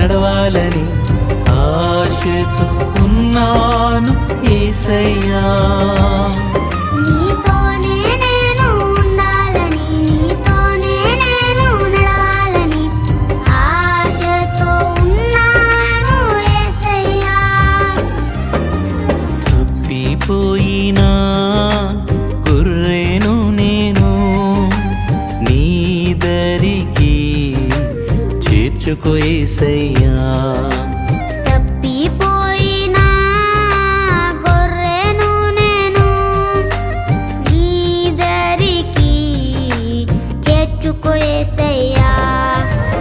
నడవాలని ఆశతో ఉన్నాను యేసయ్యా. నీతోనే నేను ఉండాలని, నీతోనే నేను నడవాలని ఆశతో ఉన్నాను యేసయ్యా. తప్పిపోయినా గొర్రెను నేను నీ దరికి చేర్చుకో యేసయ్యా.